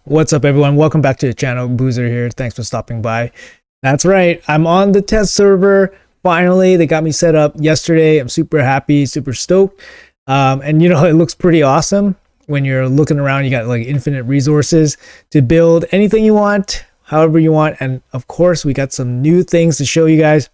What's up, everyone? Welcome back to the channel. Boozer here. Thanks for stopping by. That's right, I'm on the test server. Finally, they got me set up yesterday. I'm super happy, super stoked. And you know, it looks pretty awesome. When you're looking around, you got like infinite resources to build anything you want, however you want. And of course, we got some new things to show you guys.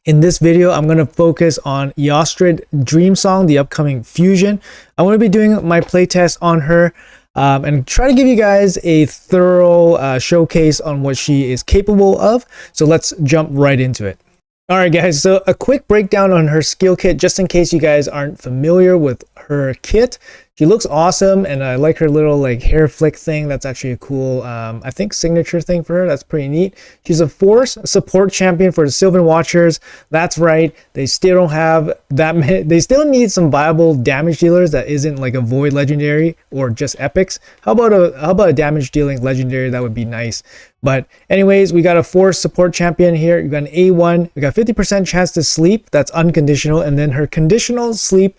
In this video, I'm going to focus on Eostrid Dreamsong, the upcoming fusion. I want to be doing my playtest on her. And try to give you guys a thorough showcase on what she is capable of. So let's jump right into it. All right, guys, so a quick breakdown on her skill kit, just in case you guys aren't familiar with her kit. She looks awesome, and I like her little like hair flick thing. That's actually a cool, I think, signature thing for her. That's pretty neat. She's a force support champion for the Sylvan Watchers. That's right. They still don't have that many. They still need some viable damage dealers that isn't like a void legendary or just epics. How about a damage dealing legendary? That would be nice. But anyways, we got a force support champion here. You got an A1. We got 50% chance to sleep. That's unconditional, and then her conditional sleep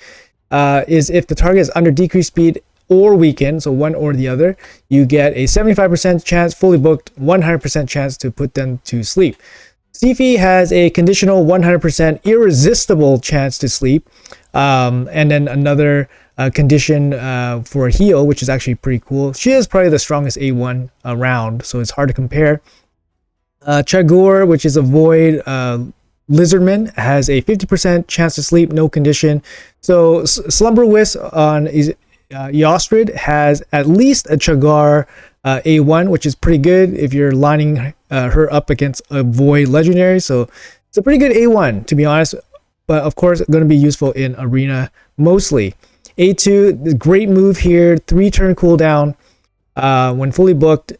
is if the target is under decreased speed or weakened, so one or the other, you get a 75% chance fully booked, 100% chance to put them to sleep. Sifi has a conditional 100% irresistible chance to sleep, and then another condition for a heal, which is actually pretty cool. She is probably the strongest A1 around, so it's hard to compare. Chagor, which is a void Lizardman, has a 50% chance to sleep, no condition. So Slumber Wisp on Eostrid has at least a Chagar A1, which is pretty good if you're lining her up against a void legendary. So it's a pretty good A1, to be honest, but of course going to be useful in arena mostly. A2, great move here, 3-turn cooldown when fully booked.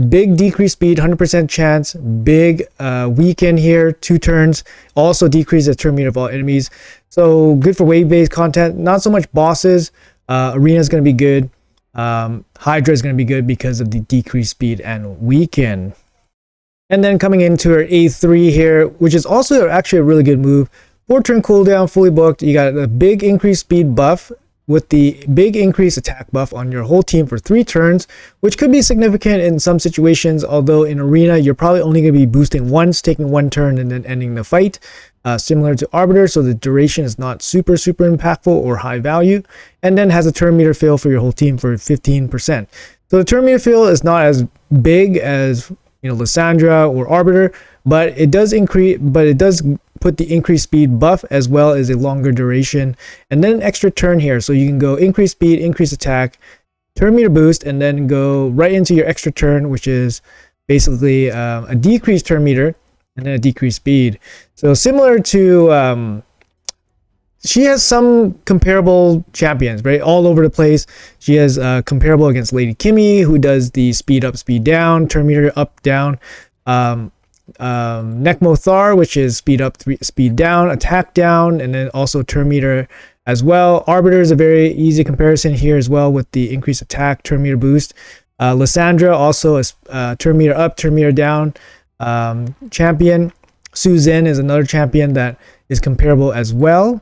Big decrease speed, 100% chance. Big weaken here, 2 turns. Also decrease the turn meter of all enemies. So good for wave-based content. Not so much bosses. Arena is going to be good. Hydra is going to be good because of the decreased speed and weaken. And then coming into her A3 here, which is also actually a really good move. 4-turn cooldown, fully booked. You got a big increased speed buff with the big increased attack buff on your whole team for 3 turns, which could be significant in some situations, although in arena you're probably only going to be boosting once, taking 1 turn and then ending the fight, similar to Arbiter, so the duration is not super impactful or high value, and then has a turn meter fill for your whole team for 15%. So the turn meter fill is not as big as, you know, Lysandra or Arbiter, but it does put the increased speed buff as well as a longer duration, and then an extra turn here, so you can go increase speed, increase attack, turn meter boost, and then go right into your extra turn, which is basically a decreased turn meter and then a decreased speed. So similar to she has some comparable champions, right, all over the place. She has comparable against Lady Kimmy, who does the speed up, speed down, turn meter up, down. Nekmothar, which is speed up, speed down, attack down, and then also turn meter as well. Arbiter is a very easy comparison here as well with the increased attack, turn meter boost. Lysandra also is turn meter up, turn meter down champion. Suzin is another champion that is comparable as well.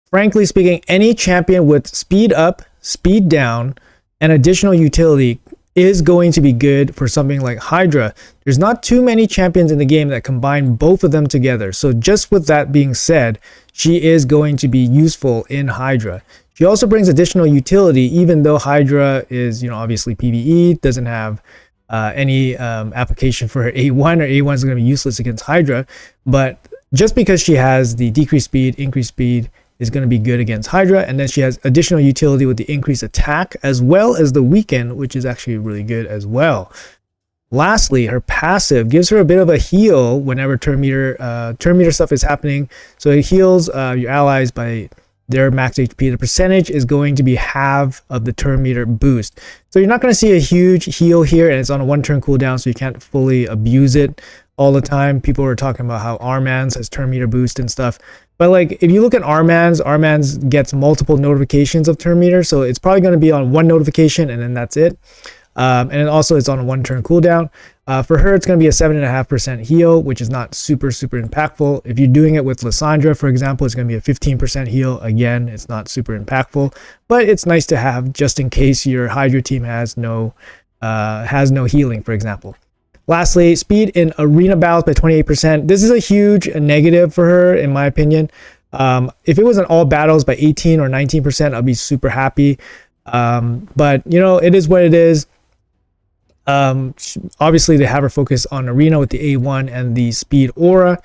Frankly speaking, any champion with speed up, speed down, and additional utility is going to be good for something like Hydra. There's not too many champions in the game that combine both of them together. So just with that being said, she is going to be useful in Hydra. She also brings additional utility, even though Hydra is, you know, obviously PvE, doesn't have any application for her A1, or A1 is going to be useless against Hydra. But just because she has the decreased speed, increased speed, is going to be good against Hydra, and then she has additional utility with the increased attack as well as the weaken, which is actually really good as well. Lastly, her passive gives her a bit of a heal whenever turn meter stuff is happening. So it heals your allies by their max HP. The percentage is going to be half of the turn meter boost. So you're not going to see a huge heal here, and it's on a 1-turn cooldown, so you can't fully abuse it all the time. People are talking about how Armans has turn meter boost and stuff. But like, if you look at Armans gets multiple notifications of turn meter, so it's probably going to be on 1 notification and then that's it. And then also it's on a 1-turn cooldown. For her, it's going to be a 7.5% heal, which is not super impactful. If you're doing it with Lysandra, for example, it's going to be a 15% heal. Again, it's not super impactful, but it's nice to have just in case your Hydra team has no has no healing, for example. Lastly, speed in arena battles by 28%. This is a huge negative for her, in my opinion. If it was in all battles by 18 or 19%, I'd be super happy. But, you know, it is what it is. Obviously, they have her focus on arena with the A1 and the speed aura.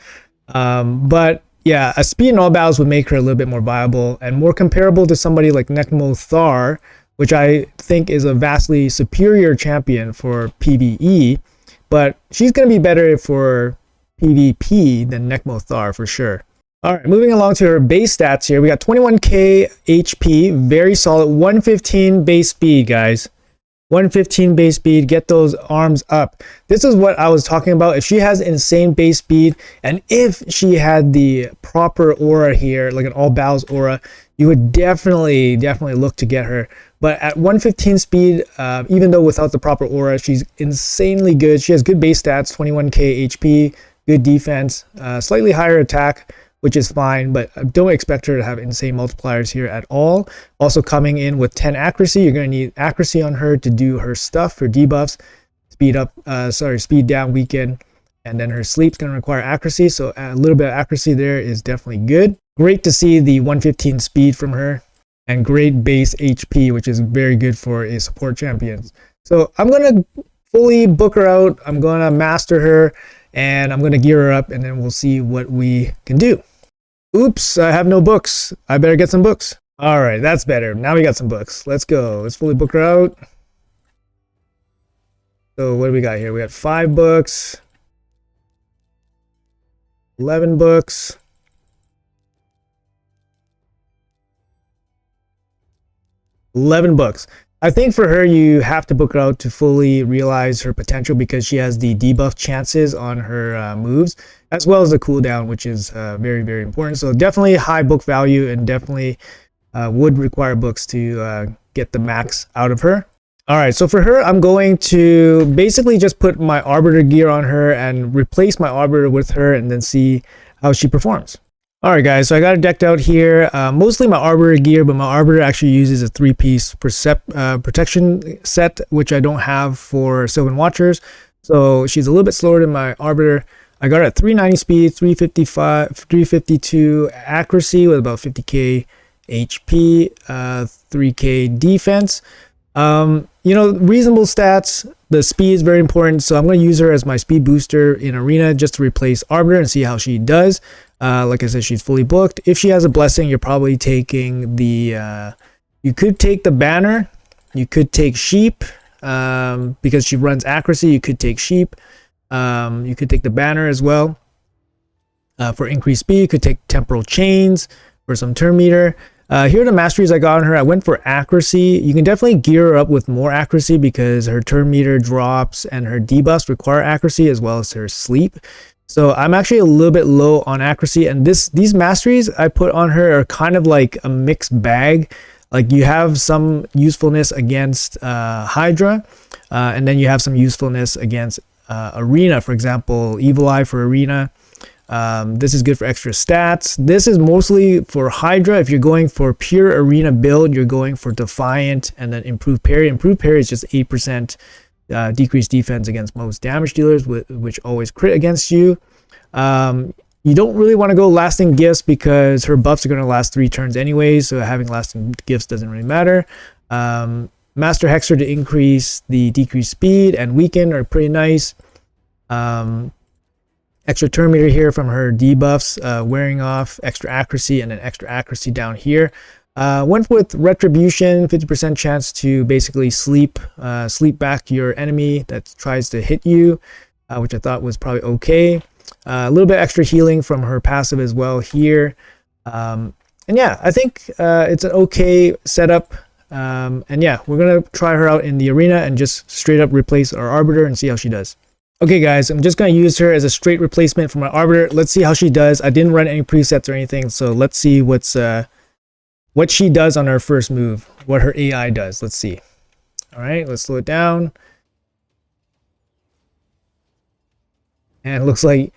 But yeah, a speed in all battles would make her a little bit more viable and more comparable to somebody like Nekmo Thar, which I think is a vastly superior champion for PvE. But she's going to be better for PvP than Nekmo Thar for sure. All right, moving along to her base stats here. We got 21k HP, very solid, 115 base speed, guys. 115 base speed, get those arms up. This is what I was talking about. If she has insane base speed, and if she had the proper aura here, like an all battles aura, you would definitely look to get her. But at 115 speed, even though without the proper aura, she's insanely good. She has good base stats, 21k HP, good defense, slightly higher attack, which is fine, but I don't expect her to have insane multipliers here at all. Also coming in with 10 accuracy, you're going to need accuracy on her to do her stuff, her debuffs, speed down, weaken, and then her sleep's going to require accuracy, so a little bit of accuracy there is definitely good. Great to see the 115 speed from her, and great base HP, which is very good for a support champion. So I'm going to fully book her out, I'm going to master her, and I'm going to gear her up, and then we'll see what we can do. Oops, I have no books. I better get some books. All right, that's better. Now we got some books. Let's go. Let's fully book her out. So what do we got here? We got 5 books, 11 books, 11 books. I think for her, you have to book her out to fully realize her potential because she has the debuff chances on her moves, as well as the cooldown, which is very, very important. So definitely high book value and definitely would require books to get the max out of her. All right, so for her, I'm going to basically just put my Arbiter gear on her and replace my Arbiter with her and then see how she performs. All right, guys, so I got it decked out here. Mostly my Arbiter gear, but my Arbiter actually uses a 3-piece protection set, which I don't have for Sylvan Watchers. So she's a little bit slower than my Arbiter. I got it at 390 speed, 352 accuracy with about 50k HP, 3k defense. You know, reasonable stats. The speed is very important, so I'm going to use her as my speed booster in arena just to replace Arbiter and see how she does. Like I said, she's fully booked. If she has a blessing, you're probably taking the you could take the banner, you could take sheep, because she runs accuracy. You could take sheep, you could take the banner as well for increased speed. You could take temporal chains for some turn meter. Here are the masteries I got on her. I went for accuracy. You can definitely gear her up with more accuracy because her turn meter drops and her debuffs require accuracy as well as her sleep. So I'm actually a little bit low on accuracy, and these masteries I put on her are kind of like a mixed bag. Like you have some usefulness against Hydra, and then you have some usefulness against Arena. For example, Evil Eye for Arena. This is good for extra stats. This is mostly for Hydra. If you're going for pure Arena build, you're going for Defiant and then Improved Parry. Improved Parry is just 8%. Decreased defense against most damage dealers, which always crit against you. You don't really want to go lasting gifts because her buffs are going to last 3 turns anyways, so having lasting gifts doesn't really matter. Master Hexer to increase the decreased speed and weaken are pretty nice. Extra turn meter here from her debuffs, wearing off, extra accuracy, and then extra accuracy down here. Went with Retribution, 50% chance to basically sleep back your enemy that tries to hit you, which I thought was probably okay. A little bit extra healing from her passive as well here. And yeah, I think it's an okay setup. And yeah, we're going to try her out in the arena and just straight up replace our Arbiter and see how she does. Okay guys, I'm just going to use her as a straight replacement for my Arbiter. Let's see how she does. I didn't run any presets or anything, so let's see what she does on her first move, what her AI does. Let's see. All right, let's slow it down. And it looks like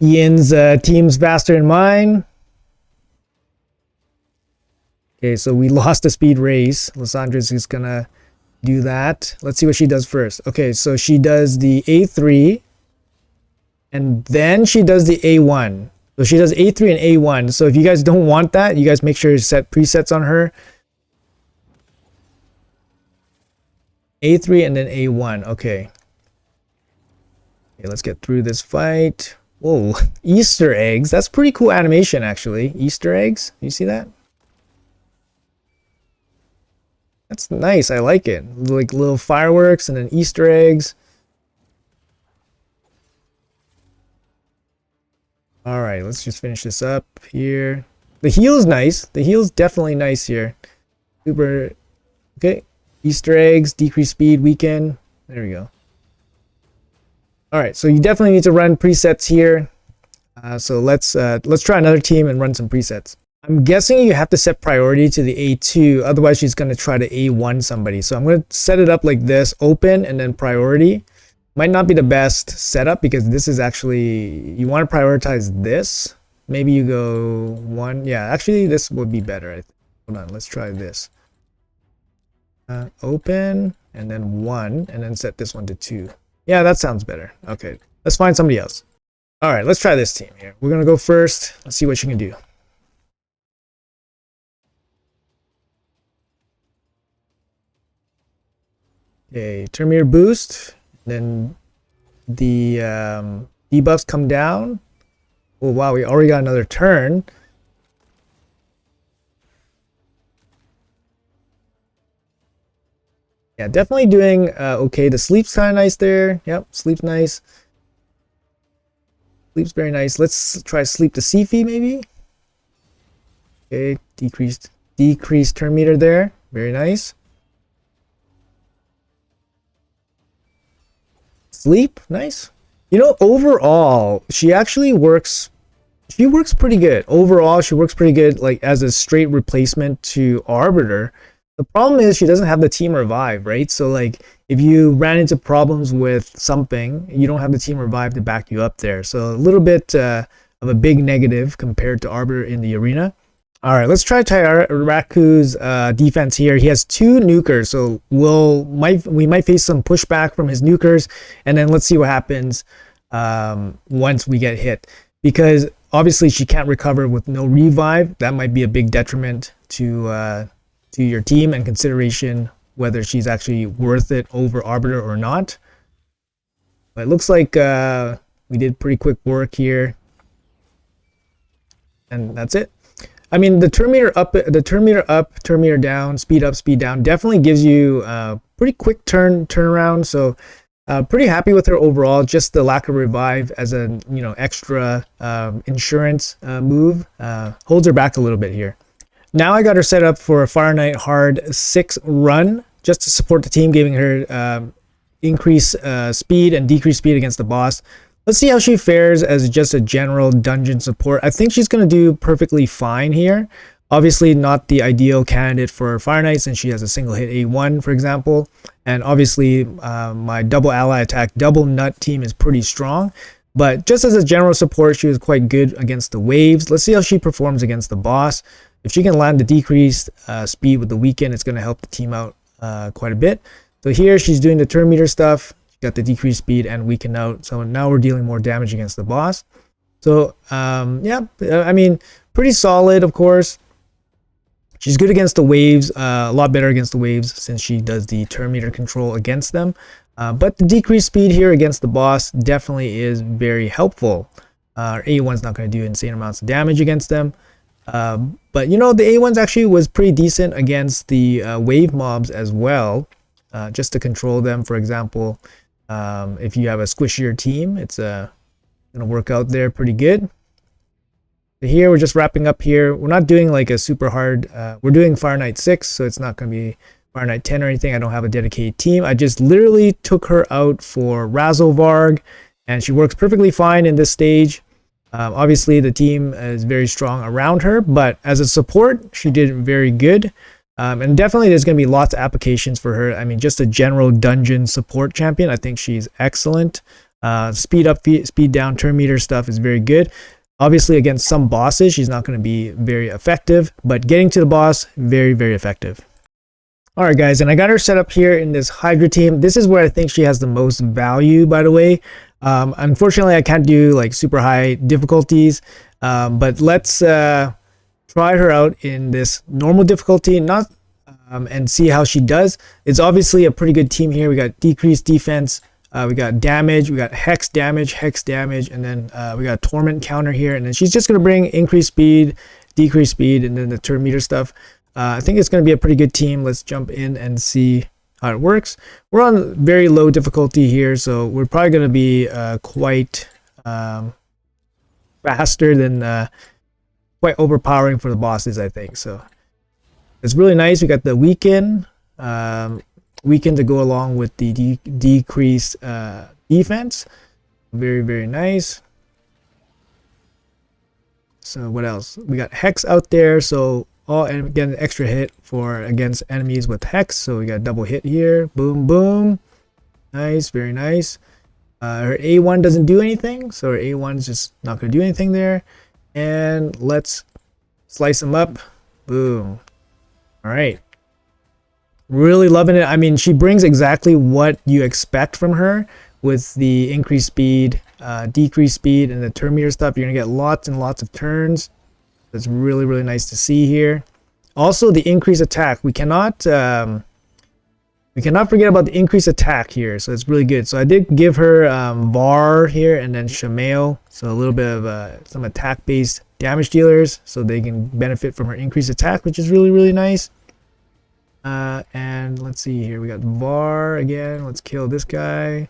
Ian's team's faster than mine. Okay, so we lost the speed race. Lysandre's is gonna do that. Let's see what she does first. Okay, so she does the A3 and then she does the A1. So she does A3 and A1. So if you guys don't want that, you guys make sure to set presets on her. A3 and then A1. Okay. Okay, let's get through this fight. Whoa, Easter eggs. That's pretty cool animation, actually. Easter eggs. You see that? That's nice. I like it. Like little fireworks and then Easter eggs. All right, let's just finish this up here. The heal's nice. The heal's definitely nice here. Super. Okay. Easter eggs, decrease speed, weaken. There we go. All right, so you definitely need to run presets here. So let's try another team and run some presets. I'm guessing you have to set priority to the A2, otherwise she's going to try to A1 somebody. So I'm going to set it up like this, open and then priority. Might not be the best setup because this is actually, you want to prioritize this. Maybe you go 1. Yeah, actually this would be better. I think. Hold on, let's try this. Open and then 1 and then set this one to 2. Yeah, that sounds better. Okay, let's find somebody else. All right, let's try this team here. We're going to go first. Let's see what she can do. Okay, Terminator boost. Then the debuffs come down. Oh wow, we already got another turn. Yeah, definitely doing okay. The sleep's kind of nice there. Yep, sleep's nice. Sleep's very nice. Let's try sleep to Sifi maybe. Okay, decreased turn meter there. Very nice. Sleep, nice. You know, overall, she actually works. She works pretty good. Overall, she works pretty good, like as a straight replacement to Arbiter. The problem is she doesn't have the team revive, right? So like if you ran into problems with something, you don't have the team revive to back you up there. So a little bit of a big negative compared to Arbiter in the arena. All right, let's try Tyraku's defense here. He has 2 nukers, so we might face some pushback from his nukers, and then let's see what happens once we get hit. Because obviously she can't recover with no revive. That might be a big detriment to your team and consideration whether she's actually worth it over Arbiter or not. But it looks like we did pretty quick work here, and that's it. I mean, the turn meter up, turn meter down, speed up, speed down definitely gives you pretty quick turnaround. So pretty happy with her overall. Just the lack of revive as a extra insurance move holds her back a little bit here. Now I got her set up for a Fire Knight Hard 6 run just to support the team, giving her increase speed and decrease speed against the boss. Let's see how she fares as just a general dungeon support. I think she's going to do perfectly fine here. Obviously not the ideal candidate for Fire Knight since she has a single hit A1, for example. And obviously my double ally attack, double nut team is pretty strong. But just as a general support, she was quite good against the waves. Let's see how she performs against the boss. If she can land the decreased speed with the weaken, it's going to help the team out quite a bit. So here she's doing the turn meter stuff. Got the decreased speed and weaken out, so now we're dealing more damage against the boss. So yeah, I mean, pretty solid. Of course, she's good against the waves, a lot better against the waves since she does the turn meter control against them. But the decreased speed here against the boss definitely is very helpful. A1's not going to do insane amounts of damage against them, but the A1's actually was pretty decent against the wave mobs as well, just to control them. For example, if you have a squishier team, it's going to work out there pretty good. So here we're just wrapping up here. We're not doing like a super hard, we're doing Fire Knight 6, so it's not going to be Fire Knight 10 or anything. I don't have a dedicated team. I just literally took her out for Razzlevarg, and she works perfectly fine in this stage. Obviously the team is very strong around her, but as a support, she did very good. And definitely there's going to be lots of applications for her. I mean, just a general dungeon support champion. I think she's excellent. Speed up, speed down, turn meter stuff is very good. Obviously against some bosses, she's not going to be very effective, but getting to the boss, very, very effective. All right, guys, and I got her set up here in this Hydra team. This is where I think she has the most value, by the way. Unfortunately, I can't do like super high difficulties, but let's try her out in this normal difficulty, not and see how she does. It's obviously a pretty good team here. We got decreased defense, we got damage, we got hex damage, and then we got torment counter here, and then she's just gonna bring increased speed, decreased speed, and then the turn meter stuff. I think it's going to be a pretty good team. Let's jump in and see how it works. We're on very low difficulty here, so we're probably going to be quite faster than quite overpowering for the bosses, I think. So it's really nice. We got the weaken to go along with the decreased defense. Very, very nice. So what else? We got Hex out there, so and again, extra hit for against enemies with Hex. So we got double hit here. Boom, boom. Nice, very nice. Her A1 doesn't do anything, so her A1 is just not going to do anything there. And let's slice them up. Boom. All right. Really loving it. I mean, she brings exactly what you expect from her with the increased speed, decreased speed, and the turn meter stuff. You're going to get lots and lots of turns. That's really, really nice to see here. Also, the increased attack. We cannot forget about the increased attack here. So it's really good. So I did give her Var here and then Shamail. So a little bit of some attack-based damage dealers, so they can benefit from her increased attack, which is really, really nice. And let's see here. We got Var again. Let's kill this guy. I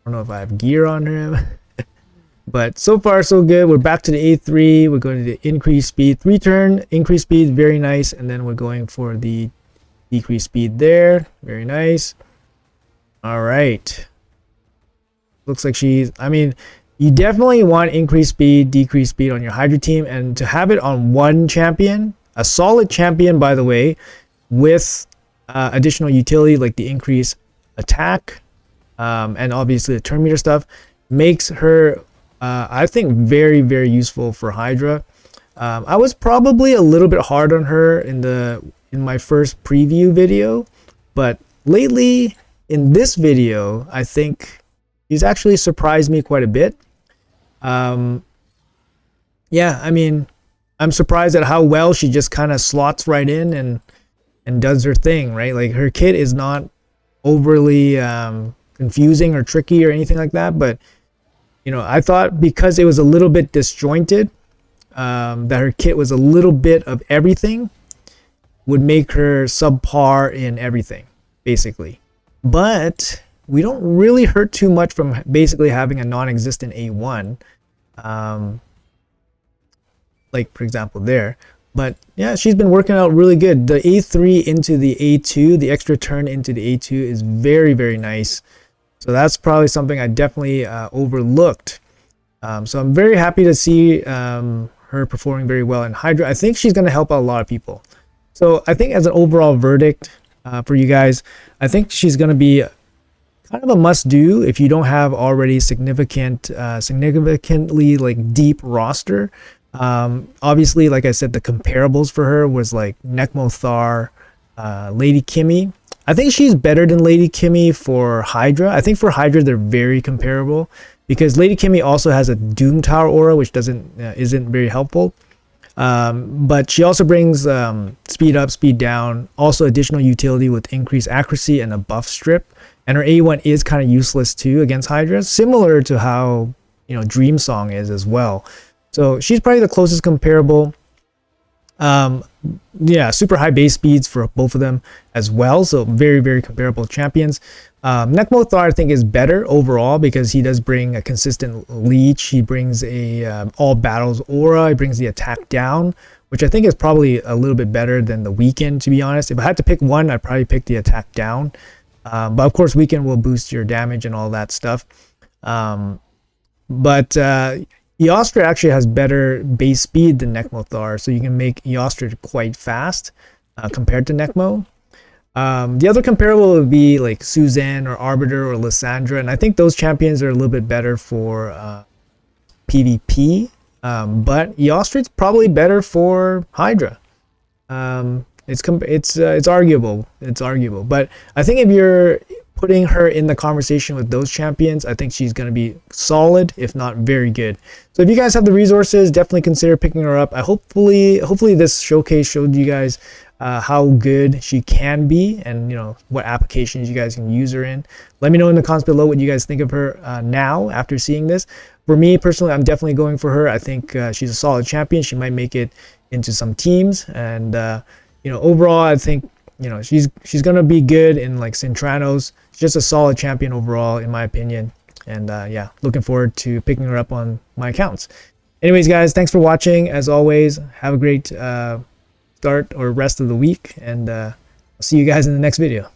don't know if I have gear on him. But so far, so good. We're back to the A3. We're going to the increased speed. 3-turn, increased speed, very nice. And then we're going for the decreased speed there. Very nice. All right. Looks like she's... I mean, you definitely want increased speed, decreased speed on your Hydra team. And to have it on one champion, a solid champion, by the way, with additional utility like the increased attack and obviously the turn meter stuff, makes her... I think very, very useful for Hydra. I was probably a little bit hard on her in my first preview video, but lately in this video, I think she's actually surprised me quite a bit. Yeah, I mean, I'm surprised at how well she just kind of slots right in and does her thing, right? Like her kit is not overly confusing or tricky or anything like that, but you know, I thought because it was a little bit disjointed, that her kit was a little bit of everything, would make her subpar in everything, basically. But we don't really hurt too much from basically having a non-existent A1, like for example there. But yeah, she's been working out really good. The A3 into the A2, the extra turn into the A2 is very, very nice. So that's probably something I definitely overlooked. So I'm very happy to see her performing very well in Hydra. I think she's going to help out a lot of people. So I think as an overall verdict for you guys, I think she's going to be kind of a must-do if you don't have already significantly like deep roster. Obviously, like I said, the comparables for her was like Nekmo Thar, Lady Kimmy. I think she's better than Lady Kimmy for Hydra. I think for Hydra they're very comparable because Lady Kimmy also has a Doom Tower aura, which isn't very helpful. But she also brings speed up, speed down, also additional utility with increased accuracy and a buff strip. And her A1 is kind of useless too against Hydra, similar to how Dreamsong is as well. So she's probably the closest comparable. Yeah, super high base speeds for both of them as well, so very, very comparable champions. Nekmo Thar I think is better overall because he does bring a consistent leech. He brings a all battles aura. He brings the attack down, which I think is probably a little bit better than the weaken, to be honest. If I had to pick one, I'd probably pick the attack down, but of course weaken will boost your damage and all that stuff. Eostrid actually has better base speed than Nekmo Thar, so you can make Eostrid quite fast compared to Nekmo. The other comparable would be like Suzanne or Arbiter or Lysandra, and I think those champions are a little bit better for PvP, but Eostrid's probably better for Hydra. Yeah, it's arguable. It's arguable. But I think if you're putting her in the conversation with those champions, I think she's going to be solid, if not very good. So if you guys have the resources, definitely consider picking her up. Hopefully this showcase showed you guys how good she can be, and what applications you guys can use her in. Let me know in the comments below what you guys think of her now after seeing this. For me personally, I'm definitely going for her. I think she's a solid champion. She might make it into some teams, and overall I think she's gonna be good in like Cintranos. She's just a solid champion overall in my opinion, and yeah, looking forward to picking her up on my accounts. Anyways guys, thanks for watching. As always, have a great start or rest of the week, and I'll see you guys in the next video.